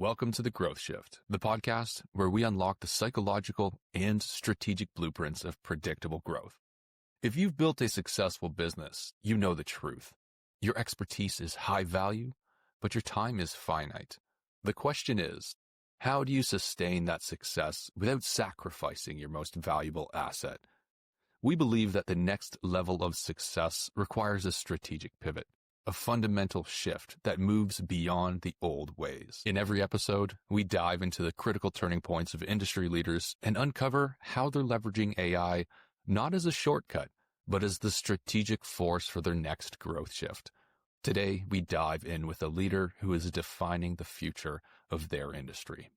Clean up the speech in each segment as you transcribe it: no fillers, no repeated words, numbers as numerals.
Welcome to The Growth Shift, the podcast where we unlock the psychological and strategic blueprints of predictable growth. If you've built a successful business, you know the truth. Your expertise is high value, but your time is finite. The question is, how do you sustain that success without sacrificing your most valuable asset? We believe that the next level of success requires a strategic pivot, a fundamental shift that moves beyond the old ways. In every episode, we dive into the critical turning points of industry leaders and uncover how they're leveraging AI not as a shortcut, but as the strategic force for their next growth shift. Today, we dive in with a leader who is defining the future of their industry.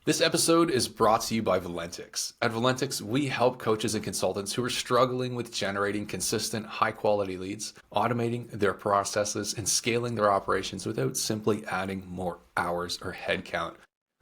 This episode is brought to you by Valentix. At Valentix, we help coaches and consultants who are struggling with generating consistent, high-quality leads, automating their processes, and scaling their operations without simply adding more hours or headcount.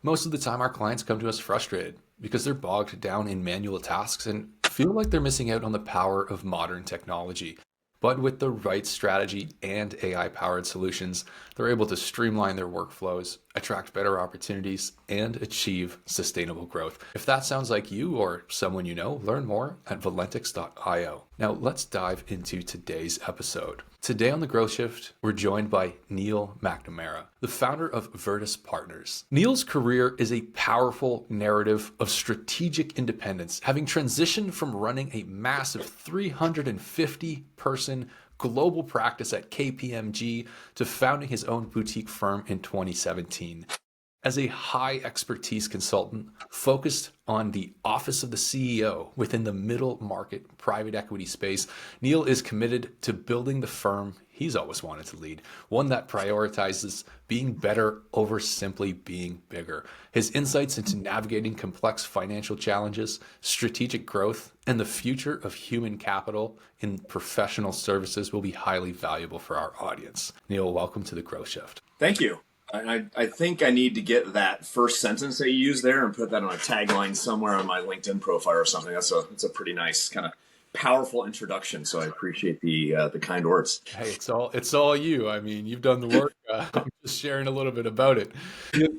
Most of the time, our clients come to us frustrated because they're bogged down in manual tasks and feel like they're missing out on the power of modern technology. But with the right strategy and AI-powered solutions, they're able to streamline their workflows, attract better opportunities, and achieve sustainable growth. If that sounds like you or someone you know, learn more at valentix.io. Now let's dive into today's episode. Today on The Growth Shift, we're joined by Neal McNamara, the founder of Virtas Partners. Neal's career is a powerful narrative of strategic independence, having transitioned from running a massive 350-person global practice at KPMG to founding his own boutique firm in 2017. As a high expertise consultant focused on the office of the CEO within the middle market private equity space, Neal is committed to building the firm he's always wanted to lead, one that prioritizes being better over simply being bigger. His insights into navigating complex financial challenges, strategic growth, and the future of human capital in professional services will be highly valuable for our audience. Neal, welcome to The Growth Shift. Thank you. I think I need to get that first sentence that you used there and put that on a tagline somewhere on my LinkedIn profile or something. That's a pretty nice kind of powerful introduction. So I appreciate the kind words. Hey, it's all you. I mean, you've done the work. I'm just sharing a little bit about it.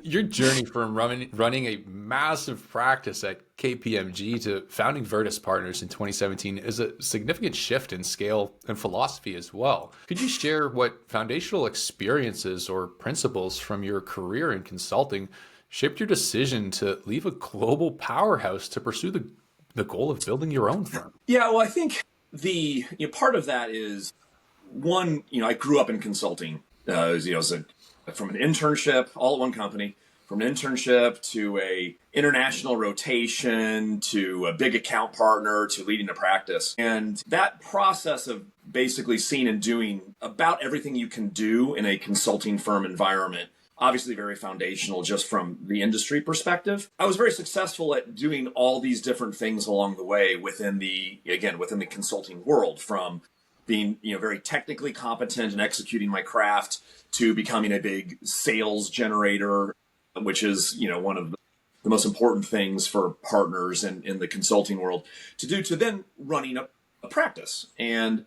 Your journey from running a massive practice at KPMG to founding Virtas Partners in 2017 is a significant shift in scale and philosophy as well. Could you share what foundational experiences or principles from your career in consulting shaped your decision to leave a global powerhouse to pursue the goal of building your own firm? Yeah, well, I think the part of that is one. I grew up in consulting. From an internship, all at one company, from an internship to a international rotation to a big account partner to leading a practice, and that process of basically seeing and doing about everything you can do in a consulting firm environment. Obviously very foundational just from the industry perspective. I was very successful at doing all these different things along the way within the consulting world, from being, very technically competent and executing my craft to becoming a big sales generator, which is, one of the most important things for partners in the consulting world to do, to then running a practice. And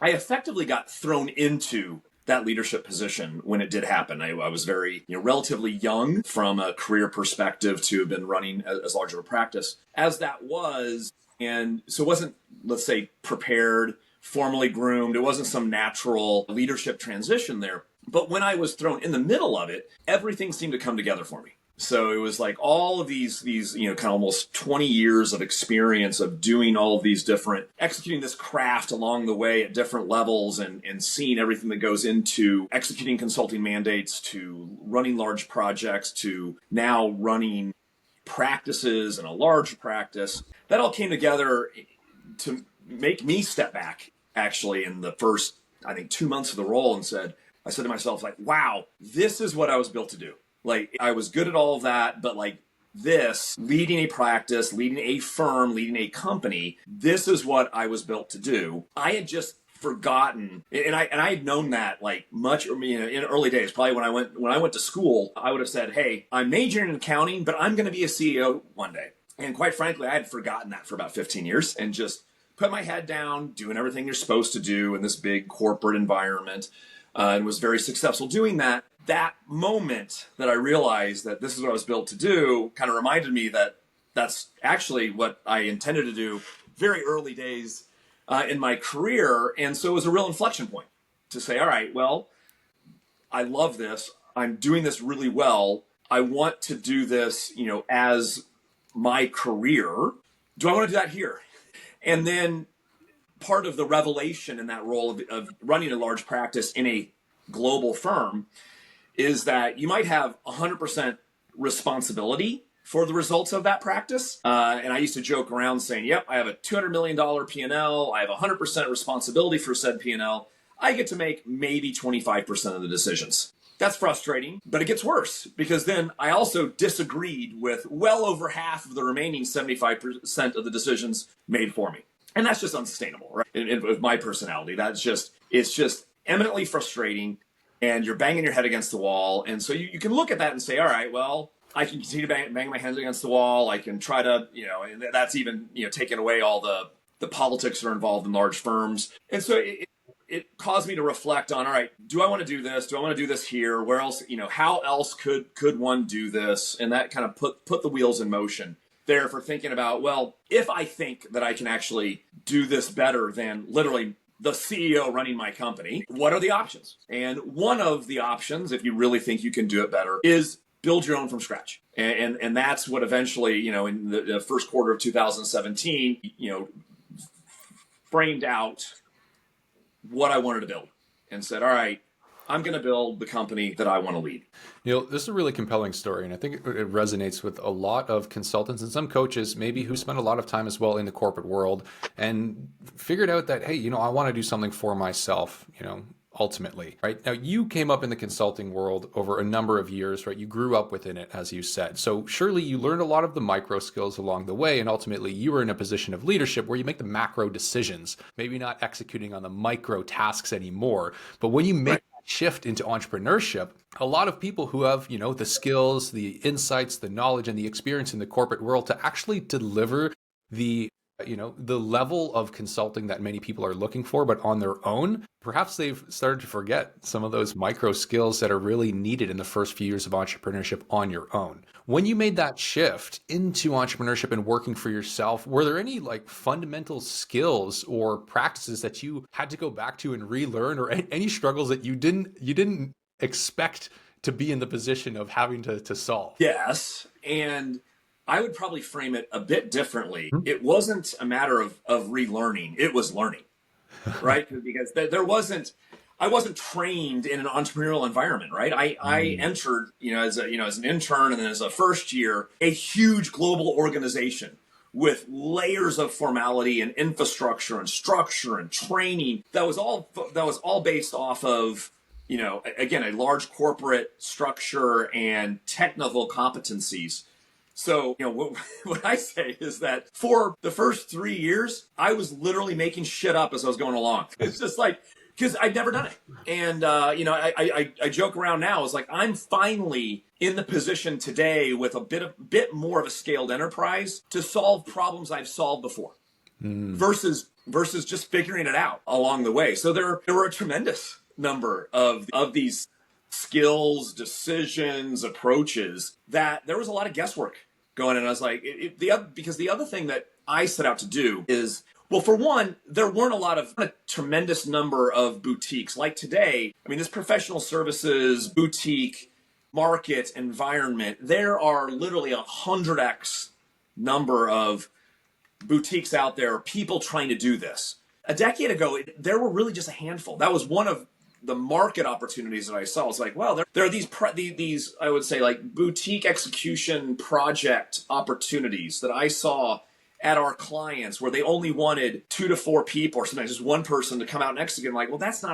I effectively got thrown into that leadership position when it did happen. I was very, relatively young from a career perspective to have been running as large of a practice as that was. And so it wasn't, let's say, prepared, formally groomed. It wasn't some natural leadership transition there. But when I was thrown in the middle of it, everything seemed to come together for me. So it was like all of these, kind of almost 20 years of experience of doing all of these different, executing this craft along the way at different levels and seeing everything that goes into executing consulting mandates to running large projects to now running practices and a large practice. That all came together to make me step back actually in the first, 2 months of the role I said to myself, wow, this is what I was built to do. I was good at all of that, but this, leading a practice, leading a firm, leading a company, this is what I was built to do. I had just forgotten, and I had known that much, in early days, probably when I went to school, I would have said, hey, I'm majoring in accounting, but I'm going to be a CEO one day. And quite frankly, I had forgotten that for about 15 years and just put my head down, doing everything you're supposed to do in this big corporate environment. and was very successful doing that. That moment that I realized that this is what I was built to do kind of reminded me that that's actually what I intended to do very early days in my career. And so it was a real inflection point to say, all right, well, I love this. I'm doing this really well. I want to do this, as my career. Do I want to do that here? And then part of the revelation in that role of running a large practice in a global firm is that you might have 100% responsibility for the results of that practice. And I used to joke around saying, yep, I have a $200 million P&L. I have 100% responsibility for said P&L. I get to make maybe 25% of the decisions. That's frustrating, but it gets worse because then I also disagreed with well over half of the remaining 75% of the decisions made for me. And that's just unsustainable, right? With my personality, it's just eminently frustrating, and you're banging your head against the wall. And so you can look at that and say, all right, well, I can continue to bang my hands against the wall. I can try to, and that's even, taking away all the politics that are involved in large firms. And so it caused me to reflect on, all right, do I want to do this? Do I want to do this here? Where else, how else could one do this? And that kind of put the wheels in motion there for thinking about, well, if I think that I can actually do this better than literally the CEO running my company, what are the options? And one of the options, if you really think you can do it better, is build your own from scratch. And that's what eventually, in the first quarter of 2017, framed out what I wanted to build and said, all right, I'm going to build the company that I want to lead. Neal, this is a really compelling story, and I think it resonates with a lot of consultants and some coaches maybe who spend a lot of time as well in the corporate world and figured out that, hey, I want to do something for myself, ultimately, right? Now, you came up in the consulting world over a number of years, right? You grew up within it, as you said. So surely you learned a lot of the micro skills along the way, and ultimately you were in a position of leadership where you make the macro decisions, maybe not executing on the micro tasks anymore. But when you make that shift into entrepreneurship, a lot of people who have, the skills, the insights, the knowledge, and the experience in the corporate world to actually deliver the level of consulting that many people are looking for, but on their own, perhaps they've started to forget some of those micro skills that are really needed in the first few years of entrepreneurship on your own. When you made that shift into entrepreneurship and working for yourself, were there any fundamental skills or practices that you had to go back to and relearn, or any struggles that you didn't expect to be in the position of having to solve? Yes. And I would probably frame it a bit differently. It wasn't a matter of relearning. It was learning, right? Because I wasn't trained in an entrepreneurial environment, right? I entered, as an intern and then as a first year, a huge global organization with layers of formality and infrastructure and structure and training that was all based off of, again, a large corporate structure and technical competencies. So, what I say is that for the first 3 years, I was literally making shit up as I was going along. It's just because I'd never done it. And, I joke around now. It's I'm finally in the position today with a bit more of a scaled enterprise to solve problems I've solved before versus just figuring it out along the way. So there were a tremendous number of these skills, decisions, approaches that there was a lot of guesswork going in. I was because the other thing that I set out to do is, well, for one, there weren't a tremendous number of boutiques like today. I mean, this professional services boutique market environment, there are literally 100x number of boutiques out there, people trying to do this. A decade ago, there were really just a handful. That was one of the market opportunities that I saw. It's there are these I would say boutique execution project opportunities that I saw at our clients where they only wanted 2 to 4 people or sometimes just one person to come out and execute. That's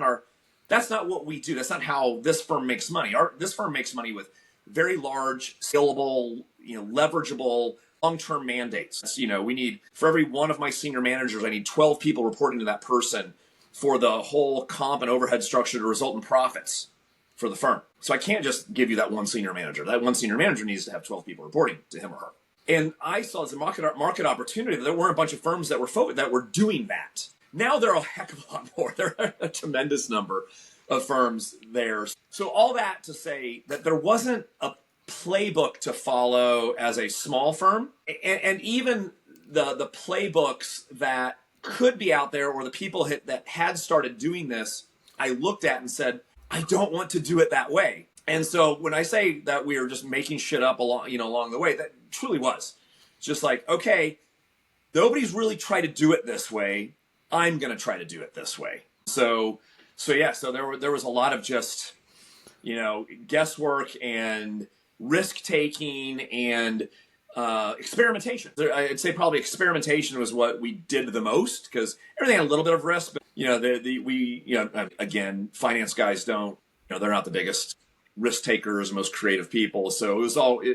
not what we do. That's not how this firm makes money. This firm makes money with very large, scalable, leverageable, long-term mandates. We need, for every one of my senior managers, I need 12 people reporting to that person for the whole comp and overhead structure to result in profits for the firm. So I can't just give you that one senior manager. That one senior manager needs to have 12 people reporting to him or her. And I saw as a market opportunity that there weren't a bunch of firms that were doing that. Now there are a heck of a lot more. There are a tremendous number of firms there. So all that to say that there wasn't a playbook to follow as a small firm, and even the playbooks that could be out there, or the people that had started doing this, I looked at and said, I don't want to do it that way. And so when I say that we were just making shit up along the way, that truly was just like, okay, nobody's really tried to do it this way. I'm going to try to do it this way. So there was a lot of just, guesswork and risk taking and experimentation. I'd say probably experimentation was what we did the most, because everything had a little bit of risk. But again, finance guys don't, they're not the biggest risk takers, most creative people. So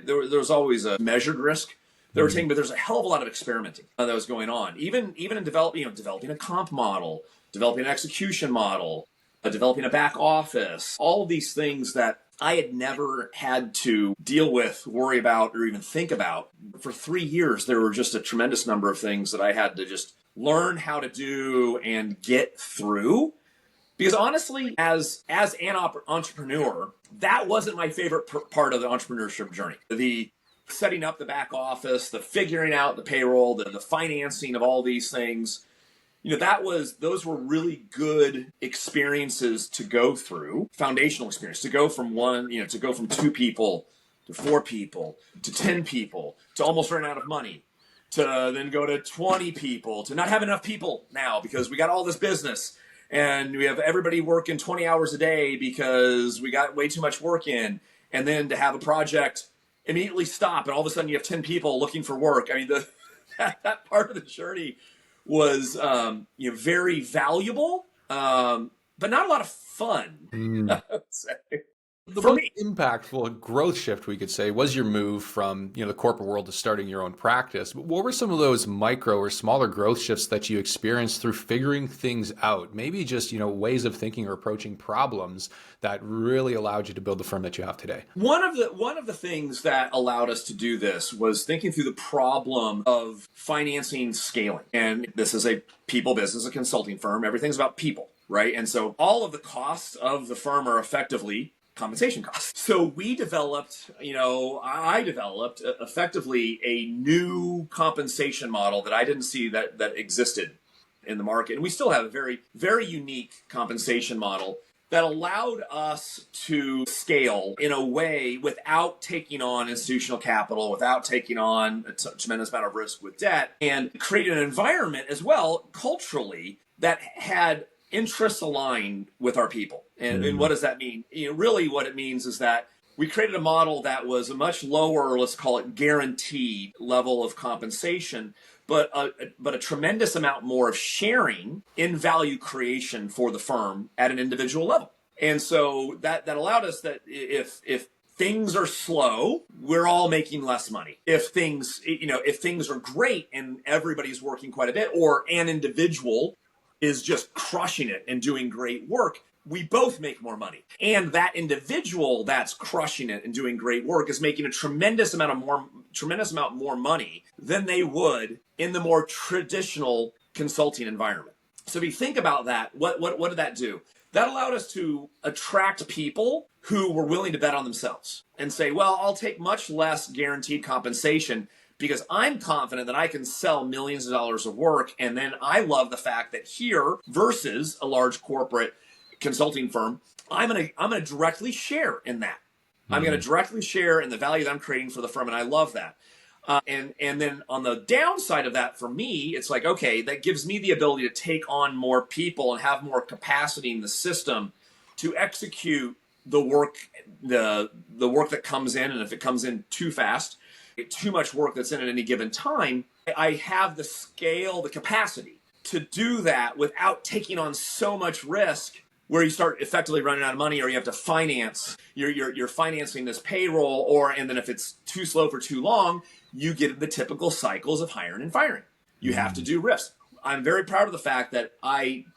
there was always a measured risk they were taking, but there's a hell of a lot of experimenting that was going on. Even in developing a comp model, developing an execution model, developing a back office, all of these things that I had never had to deal with, worry about, or even think about. For 3 years, there were just a tremendous number of things that I had to just learn how to do and get through. Because honestly, as an entrepreneur, that wasn't my favorite part of the entrepreneurship journey. The setting up the back office, the figuring out the payroll, the financing of all these things. Those were really good experiences to go through, foundational experience, to go from 2 people to 4 people to 10 people to almost run out of money, to then go to 20 people, to not have enough people now because we got all this business and we have everybody working 20 hours a day because we got way too much work in, and then to have a project immediately stop and all of a sudden you have 10 people looking for work. I mean, that part of the journey was very valuable, but not a lot of fun. I would say. The most impactful growth shift, we could say, was your move from the corporate world to starting your own practice. But what were some of those micro or smaller growth shifts that you experienced through figuring things out? Maybe just ways of thinking or approaching problems that really allowed you to build the firm that you have today. One of the things that allowed us to do this was thinking through the problem of financing scaling. And this is a people business, a consulting firm. Everything's about people, right? And so all of the costs of the firm are effectively compensation costs. So I developed effectively a new compensation model that I didn't see that existed in the market. And we still have a very, very unique compensation model that allowed us to scale in a way without taking on institutional capital, without taking on a tremendous amount of risk with debt, and create an environment as well, culturally, that had interests aligned with our people. And what does that mean? Really what it means is that we created a model that was a much lower, let's call it guaranteed level of compensation, but a tremendous amount more of sharing in value creation for the firm at an individual level. And so that allowed us that if things are slow, we're all making less money. If things are great and everybody's working quite a bit, or an individual is just crushing it and doing great work, we both make more money. And that individual that's crushing it and doing great work is making a tremendous amount more money than they would in the more traditional consulting environment. So if you think about that, what did that do? That allowed us to attract people who were willing to bet on themselves and say, well, I'll take much less guaranteed compensation because I'm confident that I can sell millions of dollars of work. And then I love the fact that here versus a large corporate consulting firm, I'm going to directly share in that. I'm going to directly share in the value that I'm creating for the firm. And I love that. And then on the downside of that, for me, it's like, okay, that gives me the ability to take on more people and have more capacity in the system to execute the work, the work that comes in. And if it comes in too fast, too much work that's in at any given time, I have the scale, the capacity to do that without taking on so much risk where you start effectively running out of money, or you have to finance, you're financing this payroll, and then if it's too slow for too long, you get the typical cycles of hiring and firing. You have to do risk. I'm very proud of the fact that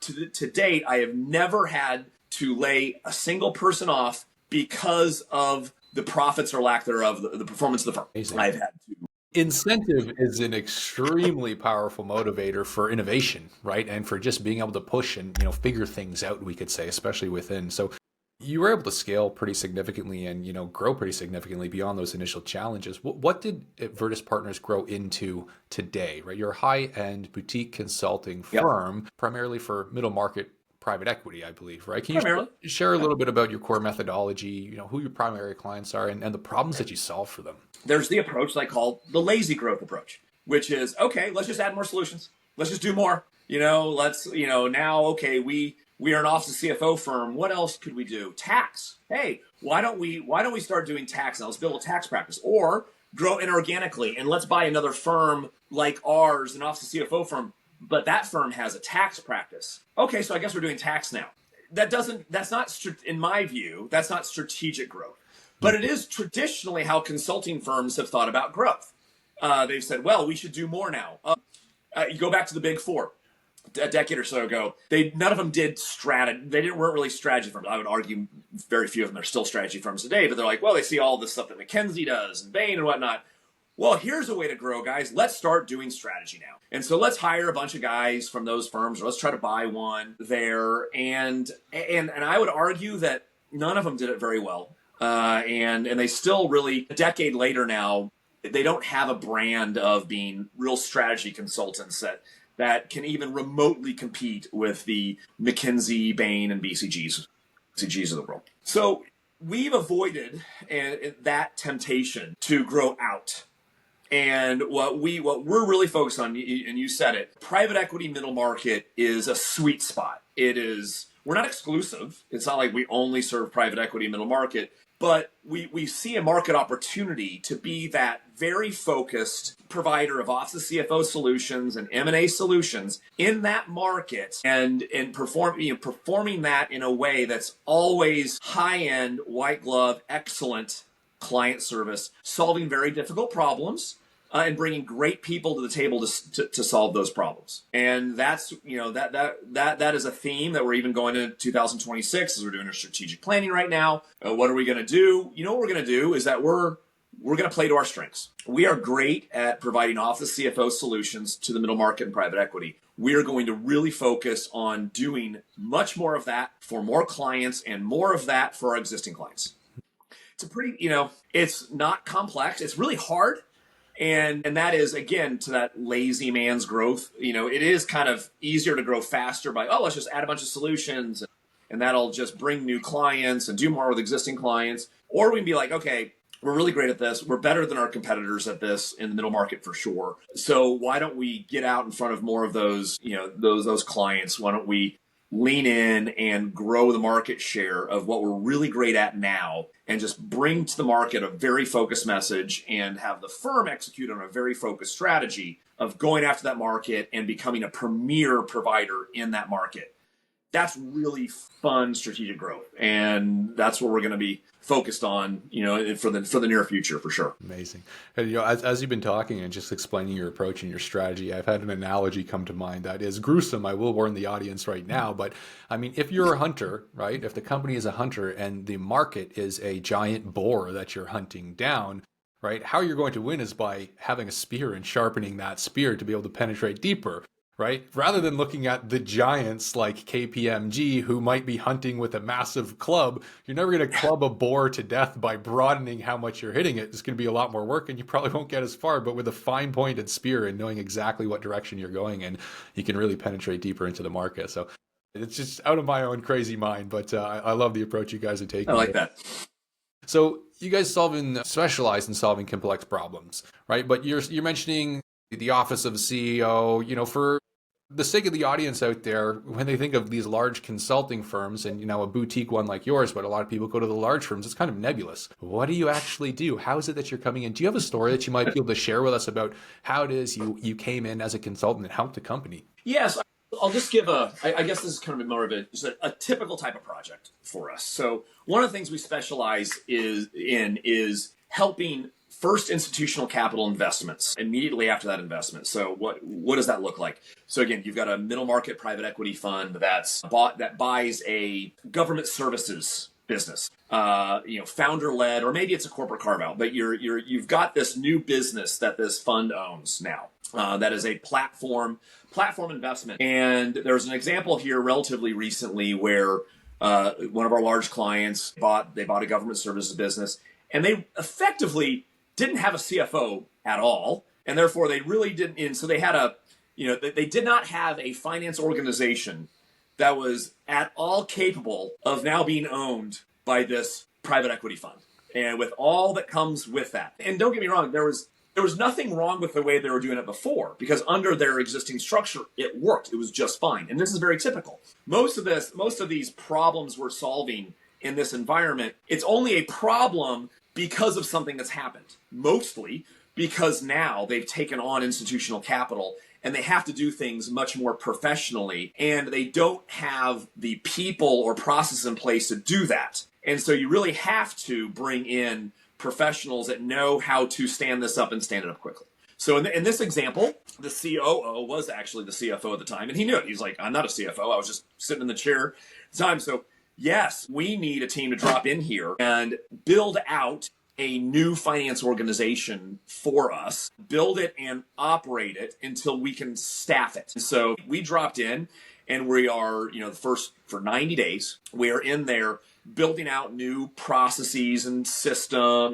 to date, I have never had to lay a single person off because of the profits or lack thereof, the performance of the firm. Amazing. I've had to Incentive is an extremely powerful motivator for innovation, right? And for just being able to push and, figure things out, we could say, especially within. So you were able to scale pretty significantly and, grow pretty significantly beyond those initial challenges. What did Virtus Partners grow into today, right? You're a high-end boutique consulting Yep. firm, primarily for middle market private equity, I believe, right? Can Primarily. you share a little bit about your core methodology, who your primary clients are and the problems that you solve for them? There's the approach that I call the lazy growth approach, which is, okay, let's just add more solutions. Let's just do more. Now, okay, we are an office CFO firm. What else could we do? Tax. Hey, why don't we start doing tax now? Let's build a tax practice, or grow inorganically and let's buy another firm like ours, an office CFO firm, but that firm has a tax practice. Okay, so I guess we're doing tax now. That's not, in my view, that's not strategic growth. But it is traditionally how consulting firms have thought about growth. They've said, well, we should do more now. You go back to the big four a decade or so ago. None of them did strategy. Weren't really strategy firms. I would argue very few of them are still strategy firms today. But they're like, well, they see all this stuff that McKinsey does and Bain and whatnot. Well, here's a way to grow, guys. Let's start doing strategy now. And so let's hire a bunch of guys from those firms, or let's try to buy one there. And I would argue that none of them did it very well. And they still really, a decade later now, they don't have a brand of being real strategy consultants that can even remotely compete with the McKinsey, Bain, and BCGs of the world. So we've avoided that temptation to grow out. And what we're really focused on, and you said it, private equity middle market is a sweet spot. We're not exclusive. It's not like we only serve private equity middle market. But we see a market opportunity to be that very focused provider of office CFO solutions and M&A solutions in that market, and performing that in a way that's always high-end, white glove, excellent client service, solving very difficult problems, and bringing great people to the table to solve those problems. And that's, that is a theme that we're even going into 2026 as we're doing our strategic planning right now. What are we going to do? What we're going to do is that we're going to play to our strengths. We are great at providing office CFO solutions to the middle market and private equity. We are going to really focus on doing much more of that for more clients and more of that for our existing clients. It's a pretty, it's not complex. It's really hard. And that is, again, to that lazy man's growth. It is kind of easier to grow faster by, let's just add a bunch of solutions and that'll just bring new clients and do more with existing clients. Or we can be like, okay, we're really great at this. We're better than our competitors at this in the middle market for sure. So why don't we get out in front of more of those, those clients? Why don't we lean in and grow the market share of what we're really great at now and just bring to the market a very focused message and have the firm execute on a very focused strategy of going after that market and becoming a premier provider in that market. That's really fun strategic growth. And that's what we're going to be focused on, for the near future, for sure. Amazing. And, as you've been talking and just explaining your approach and your strategy, I've had an analogy come to mind that is gruesome. I will warn the audience right now, but I mean, if you're a hunter, right? If the company is a hunter and the market is a giant boar that you're hunting down, right? How you're going to win is by having a spear and sharpening that spear to be able to penetrate deeper. Right? Rather than looking at the giants like KPMG who might be hunting with a massive club, you're never going to club a boar to death by broadening how much you're hitting it. It's going to be a lot more work and you probably won't get as far, but with a fine pointed spear and knowing exactly what direction you're going in, you can really penetrate deeper into the market. So it's just out of my own crazy mind, but I love the approach you guys are taking. I like that. So you guys specialize in solving complex problems, right? But you're mentioning the office of CEO, for the sake of the audience out there, when they think of these large consulting firms and, a boutique one like yours, but a lot of people go to the large firms, it's kind of nebulous. What do you actually do? How is it that you're coming in? Do you have a story that you might be able to share with us about how it is you came in as a consultant and helped the company? Yes. I'll just give I guess this is kind of more of a typical type of project for us. So one of the things we specialize is helping first institutional capital investments immediately after that investment. So what does that look like? So again, you've got a middle market private equity fund that buys a government services business, founder led, or maybe it's a corporate carve out, but you've got this new business that this fund owns now. That is a platform investment. And there's an example here relatively recently where one of our large clients bought a government services business, and they effectively didn't have a CFO at all, and therefore they really didn't. And so they had they did not have a finance organization that was at all capable of now being owned by this private equity fund, and with all that comes with that. And don't get me wrong, there was nothing wrong with the way they were doing it before, because under their existing structure, it worked. It was just fine. And this is very typical. Most of these problems we're solving in this environment, it's only a problem because of something that's happened. Mostly because now they've taken on institutional capital and they have to do things much more professionally, and they don't have the people or process in place to do that. And so you really have to bring in professionals that know how to stand this up and stand it up quickly. So in this example, the COO was actually the CFO at the time, and he knew it. He's like, I'm not a CFO. I was just sitting in the chair at the time. So yes, we need a team to drop in here and build out a new finance organization for us, build it and operate it until we can staff it. So we dropped in, and we are, the first for 90 days, we are in there building out new processes and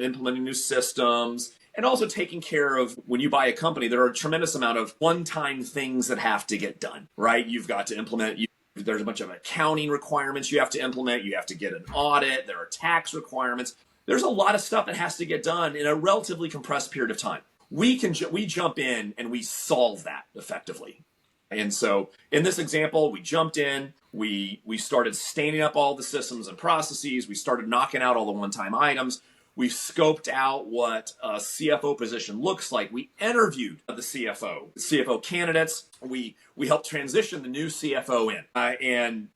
implementing new systems, and also taking care of, when you buy a company, there are a tremendous amount of one-time things that have to get done, right? You've got to implement, there's a bunch of accounting requirements you have to implement. You have to get an audit. There are tax requirements. There's a lot of stuff that has to get done in a relatively compressed period of time. We jump in and we solve that effectively. And so in this example, we jumped in, we started standing up all the systems and processes. We started knocking out all the one-time items. We scoped out what a CFO position looks like. We interviewed the CFO candidates. We helped transition the new CFO in.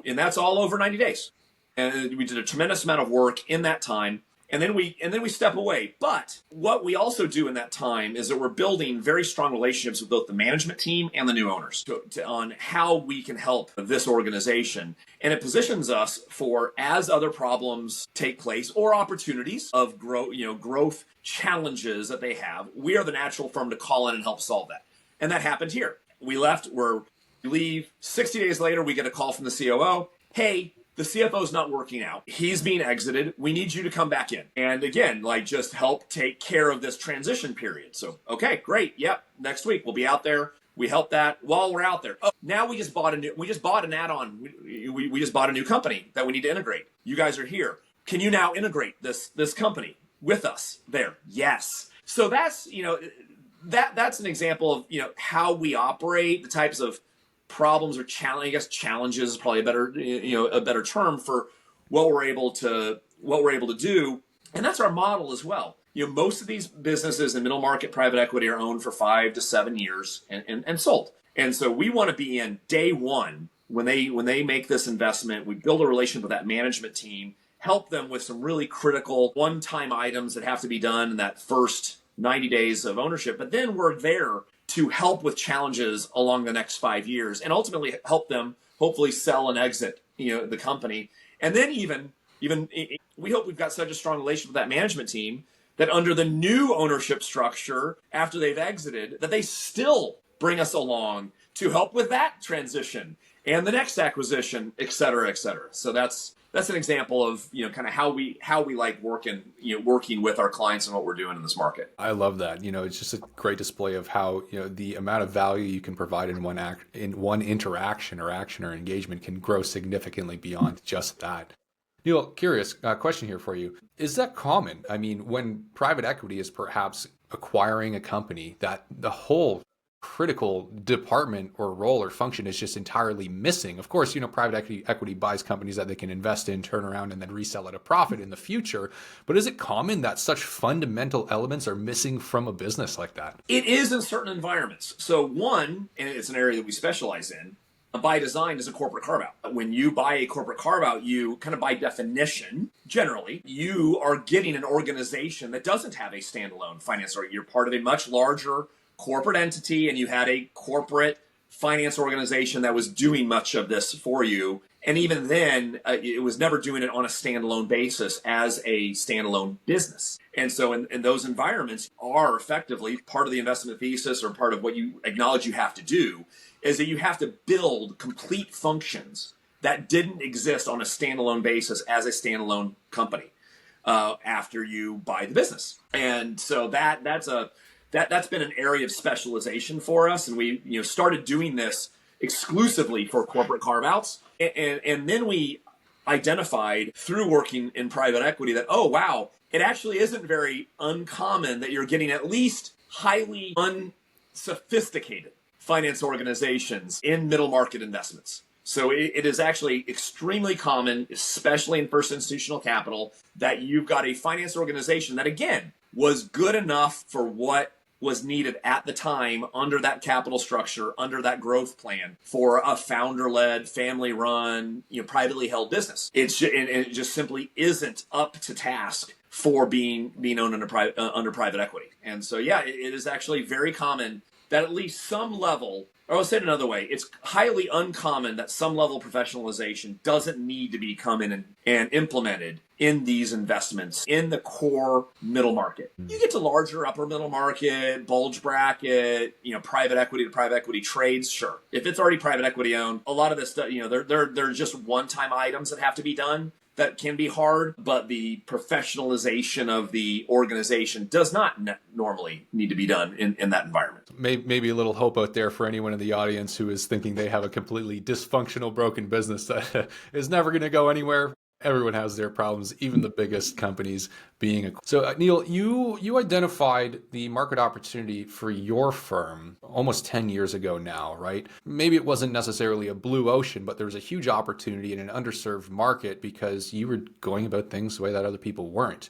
And that's all over 90 days. And we did a tremendous amount of work in that time. And then we step away. But what we also do in that time is that we're building very strong relationships with both the management team and the new owners on how we can help this organization. And it positions us for, as other problems take place or opportunities of growth challenges that they have, we are the natural firm to call in and help solve that. And that happened here. We leave. 60 days later, we get a call from the COO. Hey, the CFO's not working out. He's being exited. We need you to come back in. And again, just help take care of this transition period. So, okay, great. Yep. Next week we'll be out there. We help that while we're out there. Oh, now we just bought an add-on. We just bought a new company that we need to integrate. You guys are here. Can you now integrate this company with us there? Yes. So that's, that's an example of, how we operate, the types of problems or challenges is probably a better term for what we're able to do. And that's our model as well. Most of these businesses in middle market private equity are owned for 5 to 7 years and sold. And so we want to be in day one when they make this investment. We build a relationship with that management team, help them with some really critical one-time items that have to be done in that first 90 days of ownership. But then we're there to help with challenges along the next 5 years, and ultimately help them hopefully sell and exit, the company. And then even we hope we've got such a strong relationship with that management team that under the new ownership structure, after they've exited, that they still bring us along to help with that transition and the next acquisition, et cetera, et cetera. So that's an example of, kind of how we like working with our clients and what we're doing in this market. I love that. It's just a great display of how, the amount of value you can provide in one interaction or action or engagement can grow significantly beyond just that. Neal, curious question here for you. Is that common? I mean, when private equity is perhaps acquiring a company that the whole critical department or role or function is just entirely missing. Of course, private equity buys companies that they can invest in, turn around, and then resell at a profit in the future. But is it common that such fundamental elements are missing from a business like that? It is in certain environments. So one, and it's an area that we specialize in, by design is a corporate carve-out. When you buy a corporate carve-out, you kind of by definition, generally, you are getting an organization that doesn't have a standalone finance, or you're part of a much larger corporate entity, and you had a corporate finance organization that was doing much of this for you. And even then, it was never doing it on a standalone basis as a standalone business. And so in those environments are effectively part of the investment thesis, or part of what you acknowledge you have to do, is that you have to build complete functions that didn't exist on a standalone basis as a standalone company after you buy the business. And so that's been an area of specialization for us. And we started doing this exclusively for corporate carve-outs. And then we identified through working in private equity that, oh, wow, it actually isn't very uncommon that you're getting at least highly unsophisticated finance organizations in middle market investments. So it is actually extremely common, especially in first institutional capital, that you've got a finance organization that, again, was good enough for what was needed at the time under that capital structure, under that growth plan for a founder-led, family-run, privately held business. And it just simply isn't up to task for being owned under private equity. And so, yeah, it is actually very common that at least some level, or I'll say it another way, it's highly uncommon that some level of professionalization doesn't need to be come in and implemented in these investments in the core middle market. You get to larger upper middle market, bulge bracket, private equity to private equity trades, sure. If it's already private equity owned, a lot of this stuff, they're just one-time items that have to be done. That can be hard, but the professionalization of the organization does not normally need to be done in that environment. Maybe a little hope out there for anyone in the audience who is thinking they have a completely dysfunctional, broken business that is never going to go anywhere. Everyone has their problems, even the biggest companies being. So Neal, you identified the market opportunity for your firm almost 10 years ago now, right? Maybe it wasn't necessarily a blue ocean, but there was a huge opportunity in an underserved market because you were going about things the way that other people weren't.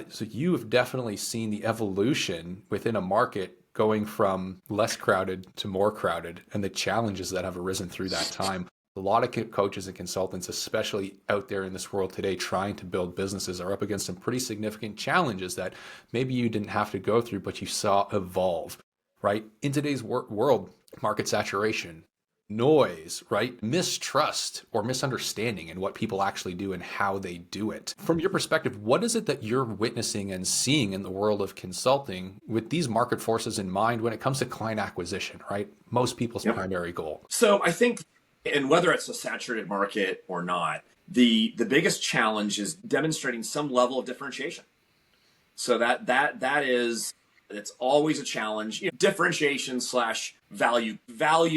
So you have definitely seen the evolution within a market going from less crowded to more crowded and the challenges that have arisen through that time. A lot of coaches and consultants, especially out there in this world today, trying to build businesses, are up against some pretty significant challenges that maybe you didn't have to go through, but you saw evolve, right? In today's world, market saturation, noise, right? Mistrust or misunderstanding in what people actually do and how they do it. From your perspective, what is it that you're witnessing and seeing in the world of consulting with these market forces in mind when it comes to client acquisition, right? Most people's primary goal. So I think, and whether it's a saturated market or not, the biggest challenge is demonstrating some level of differentiation. So that is, it's always a challenge. Differentiation / value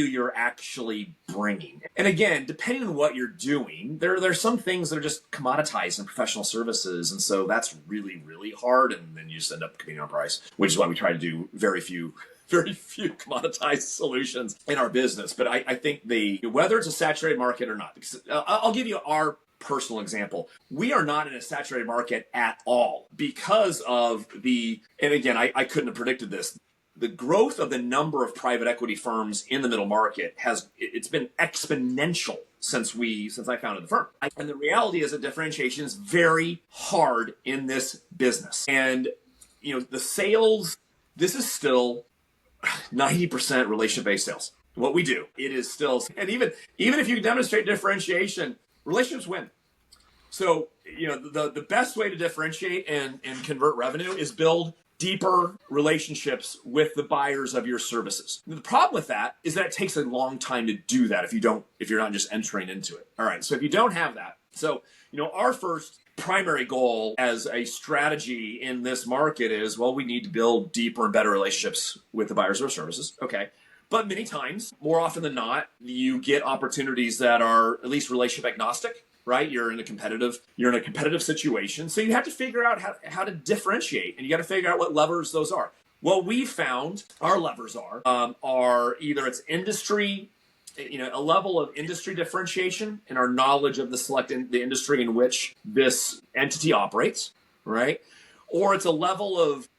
you're actually bringing. And again, depending on what you're doing, there's some things that are just commoditized in professional services, and so that's really, really hard. And then you just end up competing on price, which is why we try to do very few commoditized solutions in our business. But I think whether it's a saturated market or not, because I'll give you our personal example. We are not in a saturated market at all because of and again, I couldn't have predicted this. The growth of the number of private equity firms in the middle market it's been exponential since I founded the firm. And the reality is that differentiation is very hard in this business. And, the sales, this is still 90% relationship-based sales. What we do, it is still, and even if you demonstrate differentiation, relationships win. So, the best way to differentiate and convert revenue is build deeper relationships with the buyers of your services. The problem with that is that it takes a long time to do that if you're not just entering into it. All right. So if you don't have that, our first primary goal as a strategy in this market is, we need to build deeper and better relationships with the buyers of our services. Okay. But many times, more often than not, you get opportunities that are at least relationship agnostic, right? You're in a competitive situation. So you have to figure out how to differentiate, and you got to figure out what levers those are. What we found our levers are either it's industry, a level of industry differentiation in our knowledge of the industry in which this entity operates, right? Or it's a level of,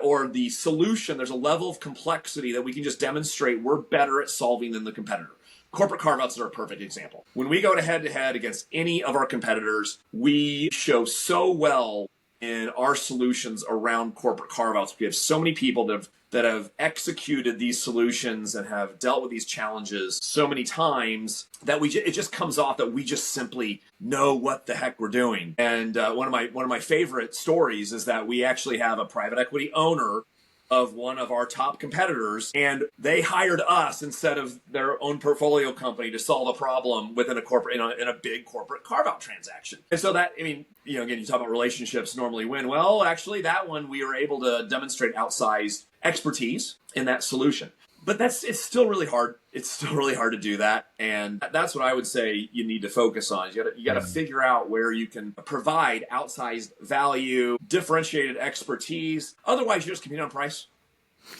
or the solution, there's a level of complexity that we can just demonstrate we're better at solving than the competitor. Corporate carve-outs are a perfect example. When we go head-to-head against any of our competitors, we show so well in our solutions around corporate carve-outs. We have so many people that have executed these solutions and have dealt with these challenges so many times that it just comes off that we just simply know what the heck we're doing. And one of my favorite stories is that we actually have a private equity owner of one of our top competitors, and they hired us instead of their own portfolio company to solve a problem within a corporate, in a big corporate carve-out transaction. And so that, I mean, again, you talk about relationships normally win. Well, actually, that one we were able to demonstrate outsized expertise in that solution. But it's still really hard. It's still really hard to do that. And that's what I would say you need to focus on. You got to figure out where you can provide outsized value, differentiated expertise. Otherwise, you're just competing on price.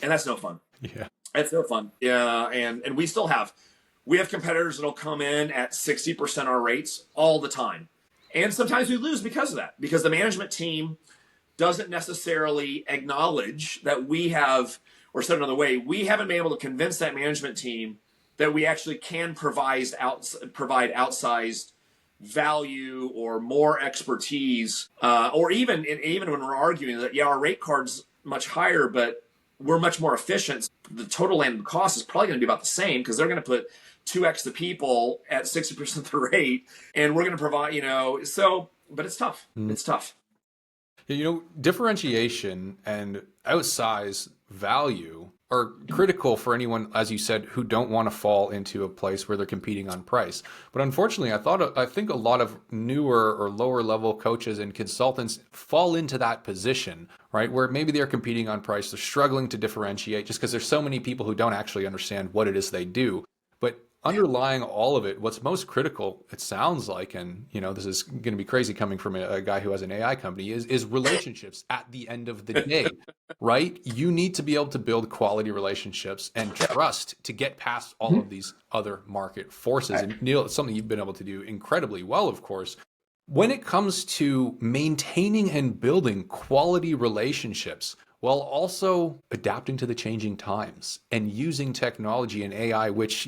And that's no fun. Yeah. That's no fun. Yeah. And we have competitors that'll come in at 60% our rates all the time. And sometimes we lose because of that, because the management team doesn't necessarily acknowledge that we have, or said another way, we haven't been able to convince that management team that we actually can provide outsized value or more expertise, or even when we're arguing that, our rate card's much higher, but we're much more efficient. The total landed cost is probably going to be about the same because they're going to put 2x the people at 60% the rate, and we're going to provide, but it's tough. It's tough. Differentiation and outsize value are critical for anyone, as you said, who don't want to fall into a place where they're competing on price. But unfortunately, I think a lot of newer or lower level coaches and consultants fall into that position, right? Where maybe they're competing on price, they're struggling to differentiate just because there's so many people who don't actually understand what it is they do. But underlying all of it, what's most critical, it sounds like, and this is going to be crazy coming from a guy who has an AI company, is relationships at the end of the day, right? You need to be able to build quality relationships and trust to get past all of these other market forces. And Neal, it's something you've been able to do incredibly well, of course. When it comes to maintaining and building quality relationships, while also adapting to the changing times and using technology and AI, which,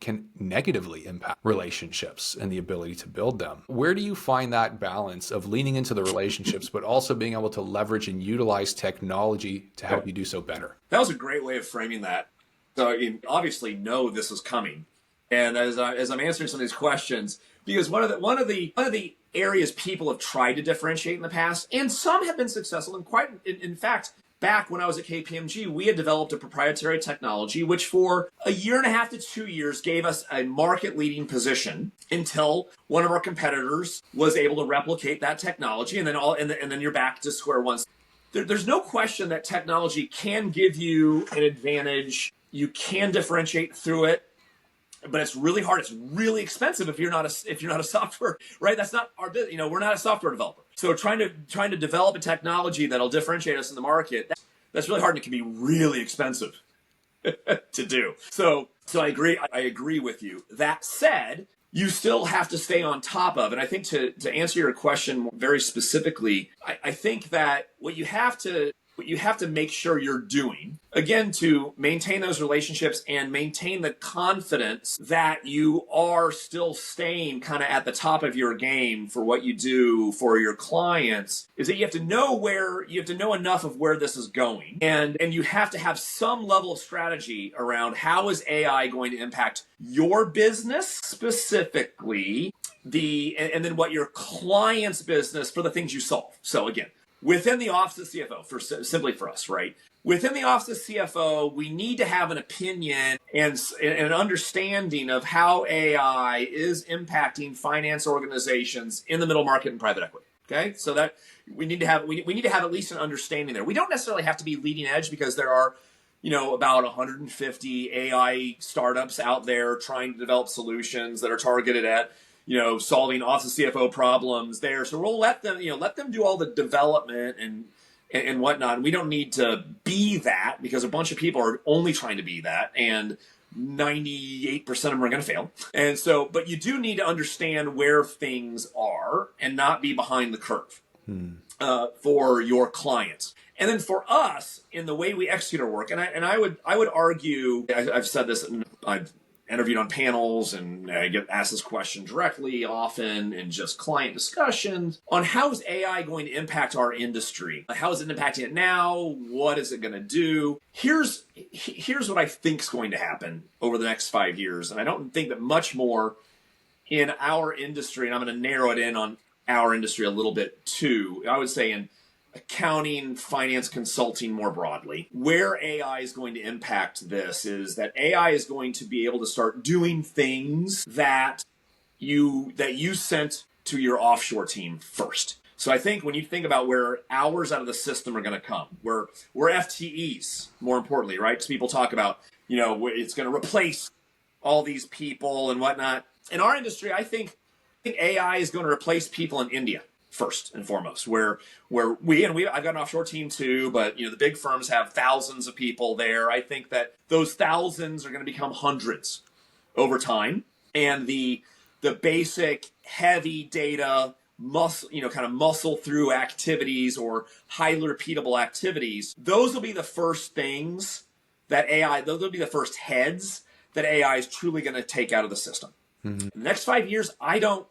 can negatively impact relationships and the ability to build them. Where do you find that balance of leaning into the relationships, but also being able to leverage and utilize technology to help you do so better? That was a great way of framing that. So you obviously know this is coming. And as I'm answering some of these questions, because one of the areas people have tried to differentiate in the past, and some have been successful, and in fact, back when I was at KPMG, we had developed a proprietary technology, which for a year and a half to 2 years gave us a market-leading position until one of our competitors was able to replicate that technology, and then you're back to square one. There's no question that technology can give you an advantage. You can differentiate through it, but it's really hard. It's really expensive if you're not a software, right? That's not our business. We're not a software developer. So trying to develop a technology that'll differentiate us in the market, that's really hard, and it can be really expensive to do. So I agree with you. That said, you still have to stay on top of, and I think to answer your question very specifically, I think that what you have to make sure you're doing, again, to maintain those relationships and maintain the confidence that you are still staying kind of at the top of your game for what you do for your clients, is that you have to know enough of where this is going. And you have to have some level of strategy around how is AI going to impact your business specifically, and then what your client's business for the things you solve. So again, within the office of CFO, simply for us, right? Within the office of CFO, we need to have an opinion and an understanding of how AI is impacting finance organizations in the middle market and private equity. Okay, so that we need to have at least an understanding there. We don't necessarily have to be leading edge, because there are, about 150 AI startups out there trying to develop solutions that are targeted at solving office CFO problems there. So we'll let them do all the development and whatnot. And we don't need to be that, because a bunch of people are only trying to be that, and 98% of them are going to fail. And so, but you do need to understand where things are and not be behind the curve for your clients. And then for us, in the way we execute our work, and I would argue, I've said this, and I've interviewed on panels and I get asked this question directly often in just client discussions on how is AI going to impact our industry? How is it impacting it now? What is it going to do? Here's what I think is going to happen over the next 5 years. And I don't think that much more in our industry, and I'm going to narrow it in on our industry a little bit too. I would say in accounting, finance, consulting more broadly. Where AI is going to impact this is that AI is going to be able to start doing things that you sent to your offshore team first. So I think when you think about where hours out of the system are going to come, where FTEs, more importantly, right? Because people talk about, it's going to replace all these people and whatnot. In our industry, I think AI is going to replace people in India first and foremost, where I've got an offshore team too, but the big firms have thousands of people there. I think that those thousands are going to become hundreds over time, and the basic heavy data muscle through activities or highly repeatable activities, those will be the first things that those will be the first heads that AI is truly going to take out of the system. Mm-hmm. The next 5 years, I don't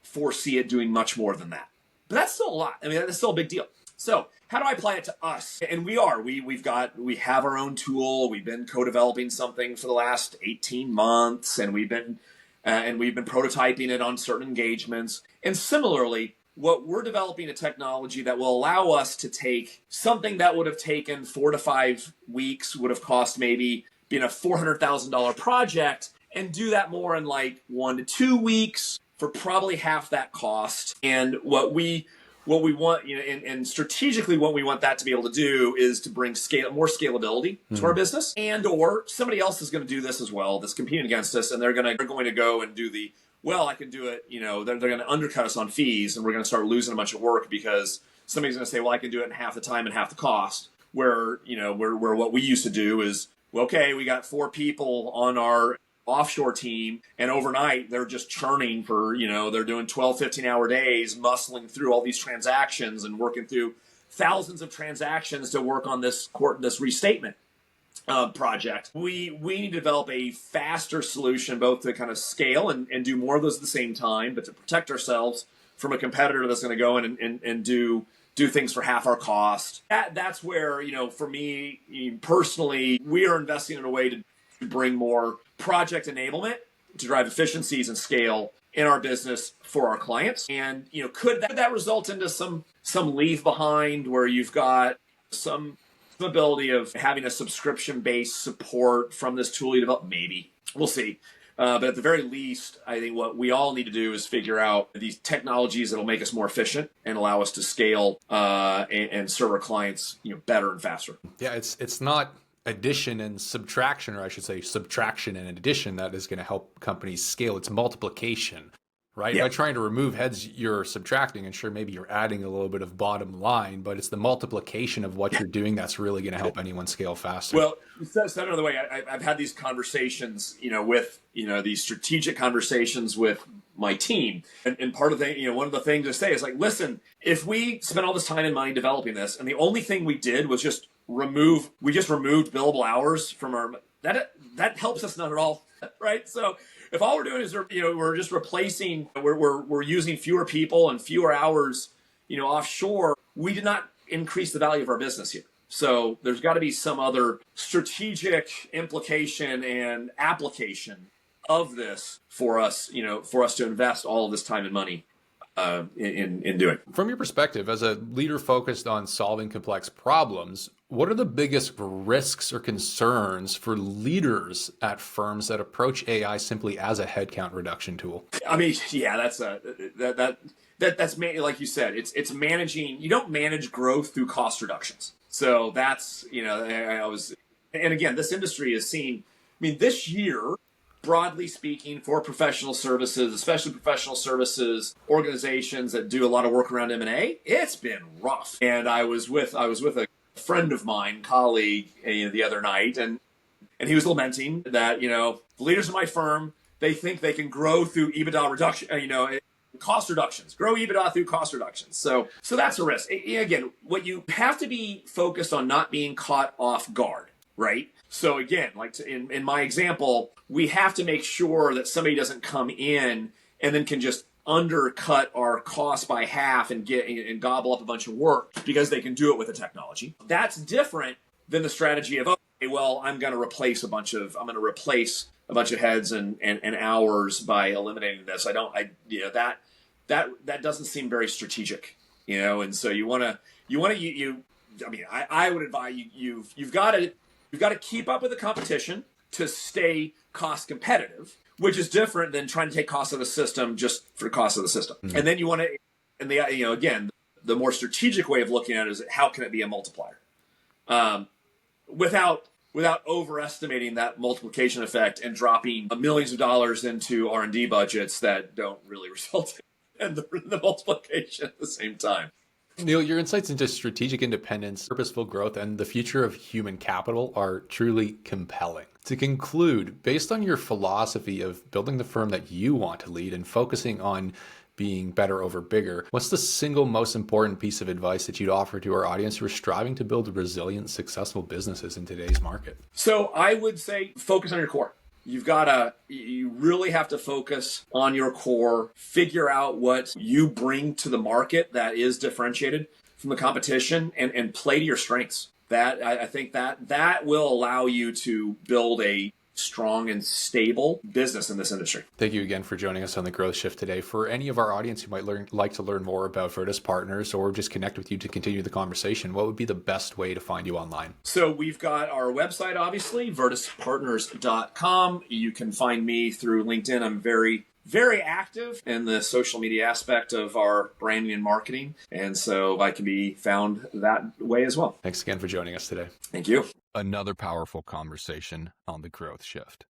foresee it doing much more than that. But that's still a lot. I mean, that's still a big deal. So how do I apply it to us? And we have our own tool. We've been co-developing something for the last 18 months, and we've been prototyping it on certain engagements. And similarly, what we're developing a technology that will allow us to take something that would have taken 4 to 5 weeks, would have cost maybe being a $400,000 project, and do that more in like 1 to 2 weeks for probably half that cost. And what we want, and strategically what we want that to be able to do is to bring more scalability to our business, and or somebody else is going to do this as well that's competing against us, and they're going to go and do I can do it, they're going to undercut us on fees, and we're going to start losing a bunch of work because somebody's going to say, well, I can do it in half the time and half the cost, where what we used to do is, well, okay, we got 4 people on our offshore team, and overnight they're just churning for, they're doing 12, 15-hour days, muscling through all these transactions and working through thousands of transactions to work on this restatement project. We need to develop a faster solution, both to kind of scale and do more of those at the same time, but to protect ourselves from a competitor that's going to go in and do things for half our cost. That's where, for me personally, we are investing in a way to bring more project enablement to drive efficiencies and scale in our business for our clients. And, could that result into some leave behind where you've got some ability of having a subscription-based support from this tool you develop? Maybe. We'll see. But at the very least, I think what we all need to do is figure out these technologies that'll make us more efficient and allow us to scale and serve our clients, better and faster. Yeah, it's not addition and subtraction, or I should say subtraction and addition, that is going to help companies scale. It's multiplication, right? Yeah. By trying to remove heads, you're subtracting, and sure, maybe you're adding a little bit of bottom line, but it's the multiplication of what you're doing that's really going to help anyone scale faster. Well, said another way, I've had these conversations, with, these strategic conversations with my team. And part of the, one of the things to say is like, listen, if we spent all this time and money developing this, and the only thing we did was just removed billable hours from our, that helps us not at all, right? So if all we're doing is we're just replacing, we're using fewer people and fewer hours, offshore, we did not increase the value of our business here. So there's got to be some other strategic implication and application of this for us to invest all of this time and money in doing. From your perspective, as a leader focused on solving complex problems, what are the biggest risks or concerns for leaders at firms that approach AI simply as a headcount reduction tool? I mean, yeah, that's like you said, it's managing. You don't manage growth through cost reductions. So that's, and again, this industry is seeing, this year, broadly speaking, for professional services, especially professional services organizations that do a lot of work around M&A, it's been rough. And I was with a friend of mine, colleague, the other night, and he was lamenting that, the leaders of my firm, they think they can grow through EBITDA reduction, cost reductions, grow EBITDA through cost reductions. So that's a risk. Again, what you have to be focused on not being caught off guard. right? So again, like in my example, we have to make sure that somebody doesn't come in and then can just undercut our costs by half and gobble up a bunch of work because they can do it with the technology. That's different than the strategy of, okay, well, I'm going to replace a bunch of heads and hours by eliminating this. That doesn't seem very strategic, and so I would advise you've got to keep up with the competition to stay cost competitive, which is different than trying to take cost of the system just for cost of the system. Mm-hmm. And then you want to, and again, the more strategic way of looking at it is how can it be a multiplier, without overestimating that multiplication effect and dropping millions of dollars into R&D budgets that don't really result in the multiplication at the same time. Neal, your insights into strategic independence, purposeful growth, and the future of human capital are truly compelling. To conclude, based on your philosophy of building the firm that you want to lead and focusing on being better over bigger, what's the single most important piece of advice that you'd offer to our audience who are striving to build resilient, successful businesses in today's market? So I would say focus on your core. You really have to focus on your core, figure out what you bring to the market that is differentiated from the competition, and play to your strengths. I think that will allow you to build a strong and stable business in this industry. Thank you again for joining us on The Growth Shift today. For any of our audience who might like to learn more about Virtas Partners or just connect with you to continue the conversation, what would be the best way to find you online? So we've got our website, obviously, virtaspartners.com. You can find me through LinkedIn. I'm very, very active in the social media aspect of our branding and marketing. And so I can be found that way as well. Thanks again for joining us today. Thank you. Another powerful conversation on The Growth Shift.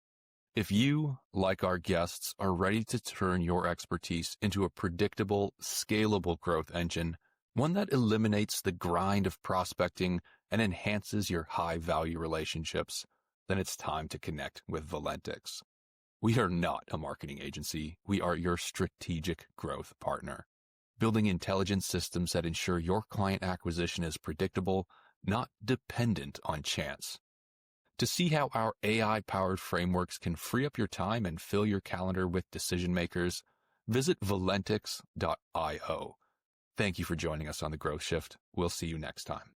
If you, like our guests, are ready to turn your expertise into a predictable, scalable growth engine, one that eliminates the grind of prospecting and enhances your high-value relationships, then it's time to connect with Valentix. We are not a marketing agency. We are your strategic growth partner, building intelligent systems that ensure your client acquisition is predictable, not dependent on chance. To see how our AI-powered frameworks can free up your time and fill your calendar with decision makers, visit valentix.io. Thank you for joining us on The Growth Shift. We'll see you next time.